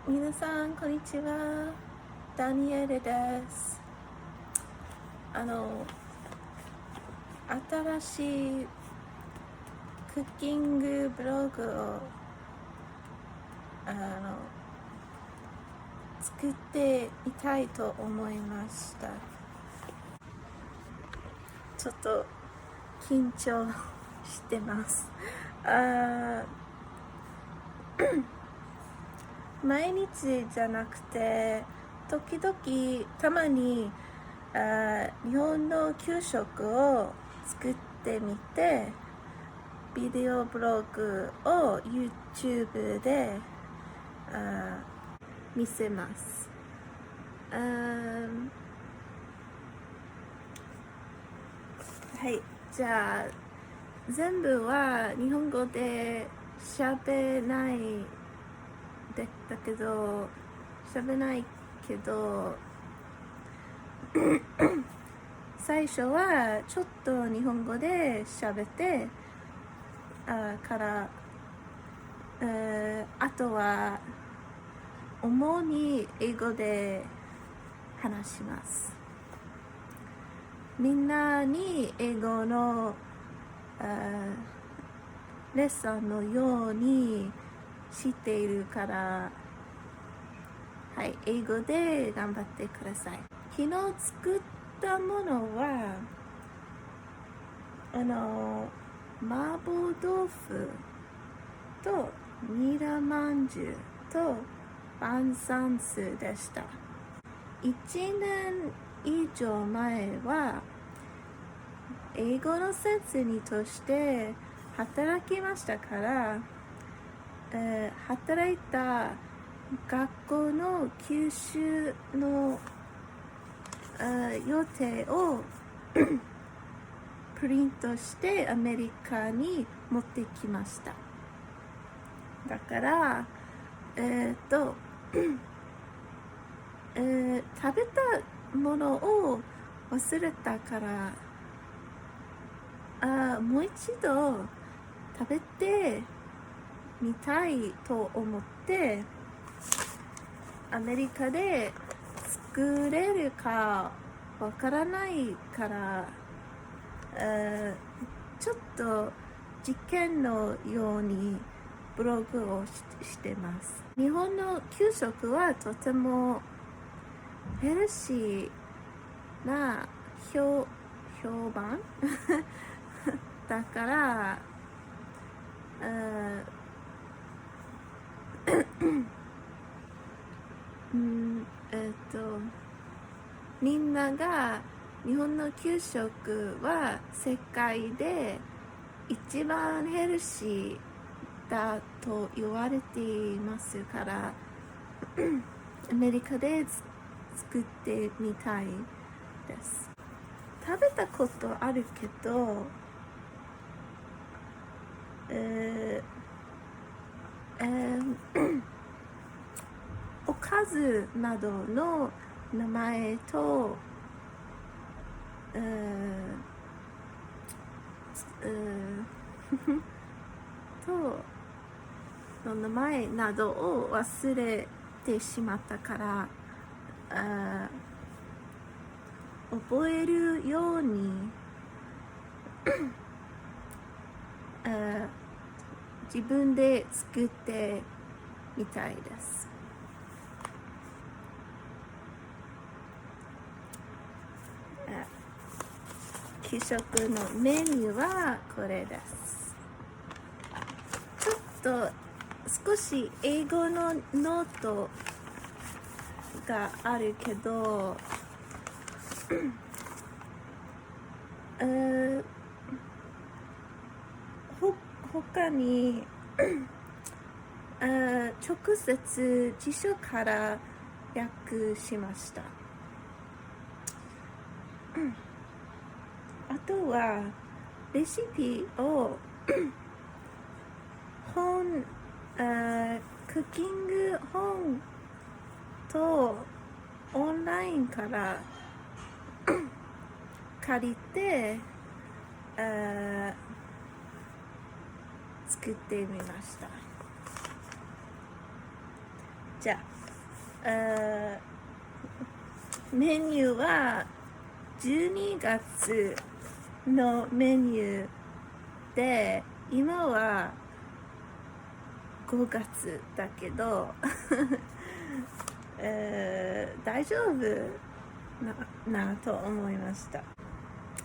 皆さんこんにちは。ダニエルです。新しいクッキングブログを作ってみたいと思いました。ちょっと緊張してます。毎日じゃなくて時々たまに日本の給食を作ってみてビデオブログを YouTube で見せます。はい、じゃあ全部は日本語で喋ないだけど最初はちょっと日本語で喋ってからあとは主に英語で話します。みんなに英語のレッスンのようにしているから、はい、英語で頑張ってください。昨日作ったものは麻婆豆腐とニラまんじゅうと晩餐酢でした。1年以上前は英語の先生として働きましたから、働いた学校の給食の予定をプリントしてアメリカに持ってきました。だから食べたものを忘れたからもう一度食べてみたいと思ってアメリカで作れるかわからないからちょっと実験のようにブログをしてます。日本の給食はとてもヘルシーな評判だからみんなが日本の給食は世界で一番ヘルシーだと言われていますからアメリカで作ってみたいです。食べたことあるけどおかずなどの名前との名前などを忘れてしまったから覚えるように自分で作ってみたいです。給食のメニューはこれです。ちょっと少し英語のノートがあるけど他に直接辞書から訳しました。あとはレシピをクッキング本とオンラインから借りて作ってみました。じゃあメニューは12月のメニューで、今は5月だけど大丈夫なと思いました。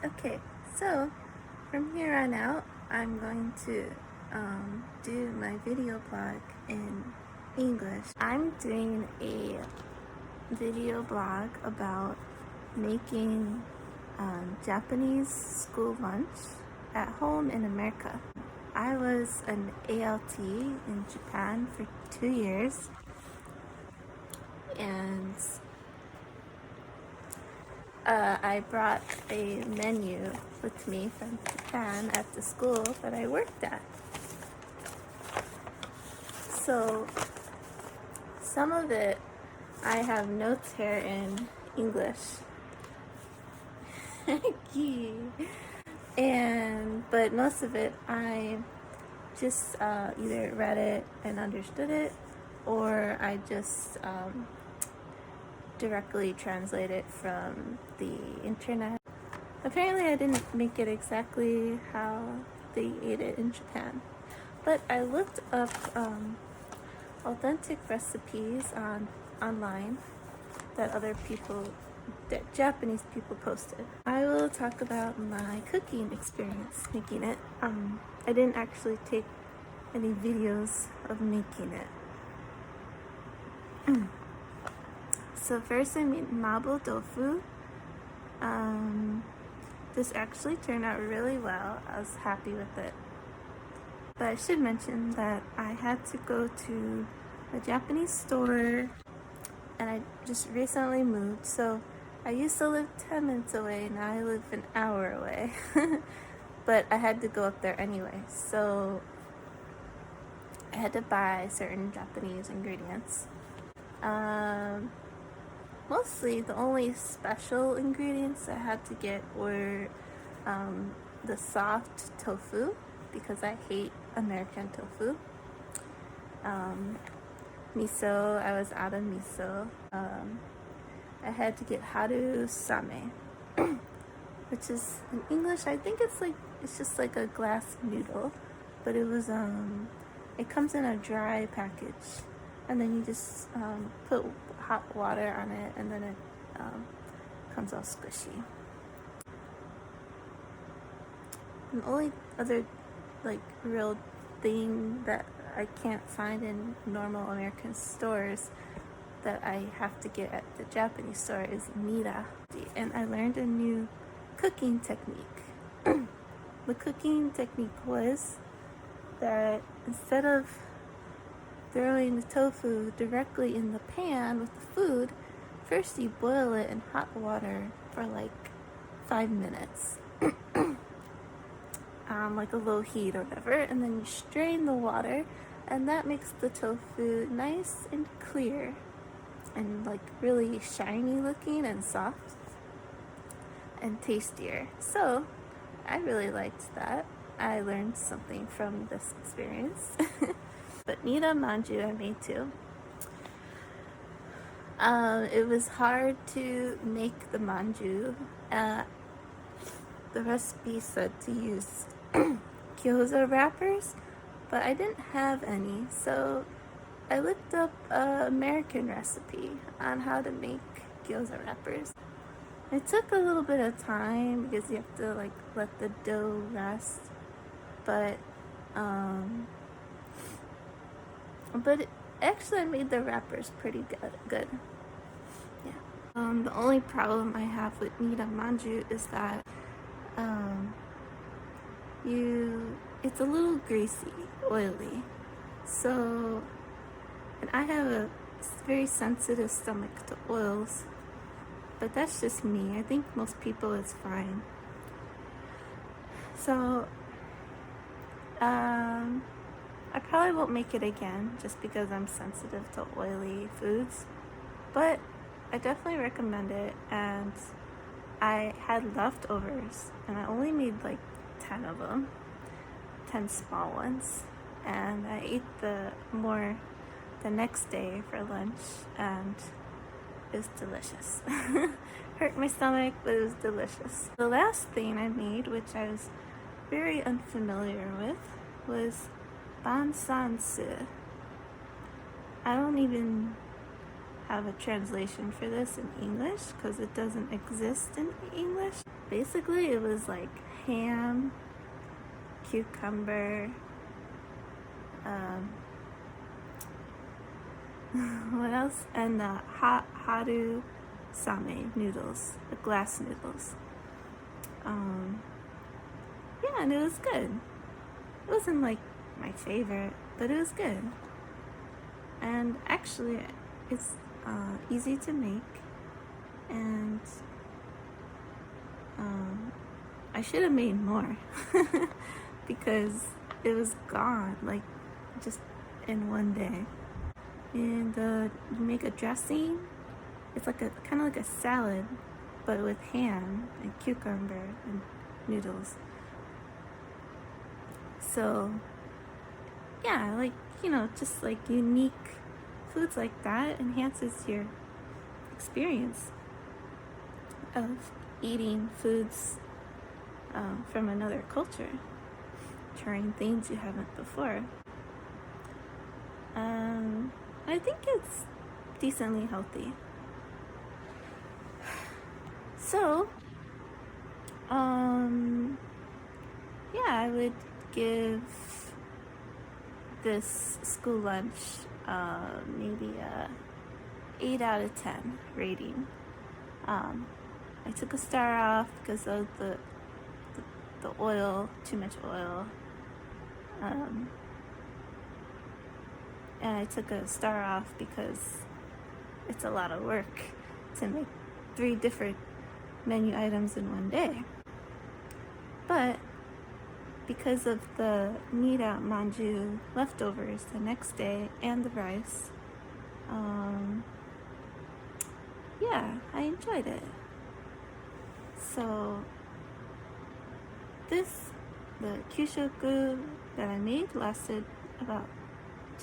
Okay, so from here on out, I'm going to do my video blog in English. I'm doing a video blog about making Japanese school lunch at home in America. I was an ALT in Japan for 2 years, and I brought a menu with me from Japan at the school that I worked at. So some of it I have notes here in English. But most of it I just either read it and understood it, or I just directly translate it from the internet. Apparently I didn't make it exactly how they ate it in Japan, but I looked up authentic recipes online that Japanese people posted. I will talk about my cooking experience making it. I didn't actually take any videos of making it. So first I made mapo tofu. This actually turned out really well. I was happy with it. But I should mention that I had to go to a Japanese store, and I just recently moved, so I used to live 10 minutes away, now I live an hour away. But I had to go up there anyway, so I had to buy certain Japanese ingredients. Mostly the only special ingredients I had to get were the soft tofu, because I hate American tofu. Miso, I was out of miso. I had to get haru same, which is in English, I think it's just like a glass noodle, but it comes in a dry package, and then you just put hot water on it, and then it comes all squishy. And the only other real thing that I can't find in normal American stores that I have to get at the Japanese store is nira. And I learned a new cooking technique. The cooking technique was that instead of throwing the tofu directly in the pan with the food, first you boil it in hot water for 5 minutes. Like a low heat or whatever, and then you strain the water, and that makes the tofu nice and clear and really shiny looking and soft and tastier. So I really liked that. I learned something from this experience. But nira manju I made too. It was hard to make the manju. The recipe said to use gyoza wrappers, but I didn't have any, so I looked up an American recipe on how to make gyoza wrappers. It took a little bit of time because you have to let the dough rest, but actually I made the wrappers pretty good. Yeah. The only problem I have with nira manju is that it's a little greasy, oily. So, and I have a very sensitive stomach to oils, but that's just me. I think most people it's fine. So, I probably won't make it again just because I'm sensitive to oily foods, but I definitely recommend it. And I had leftovers, and I only made 10 of them, 10 small ones, and I ate the the next day for lunch, and it was delicious. Hurt my stomach, but it was delicious. The last thing I made, which I was very unfamiliar with, was bansansu. I don't even have a translation for this in English because it doesn't exist in English. Basically, it was like ham, cucumber, what else? And the haru same noodles, the glass noodles. Yeah, and it was good. It wasn't like my favorite, but it was good. And actually, it's easy to make, and I should have made more because it was gone, like just in one day. And you make a dressing. It's like kind of like a salad, but with ham and cucumber and noodles. So yeah, like, just like unique foods like that enhances your experience of eating foods from another culture, trying things you haven't before. I think it's decently healthy. So, yeah, I would give this school lunch maybe a 8 out of 10 rating. I took a star off because of the oil, too much oil. And I took a star off because it's a lot of work to make 3 different menu items in one day. But because of the nira manju leftovers the next day and the rice, yeah, I enjoyed it. So the kyushoku that I made lasted about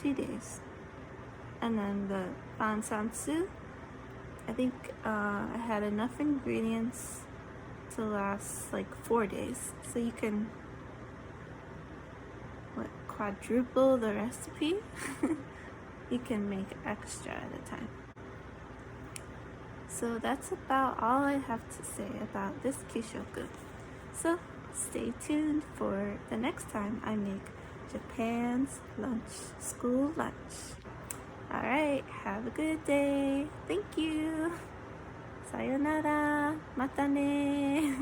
2 days. And then the bansansu, I think I had enough ingredients to last like 4 days. So you can quadruple the recipe. You can make extra at a time. So that's about all I have to say about this kyushoku. So stay tuned for the next time I make Japan's school lunch. Alright, have a good day. Thank you. Sayonara. Mata ne.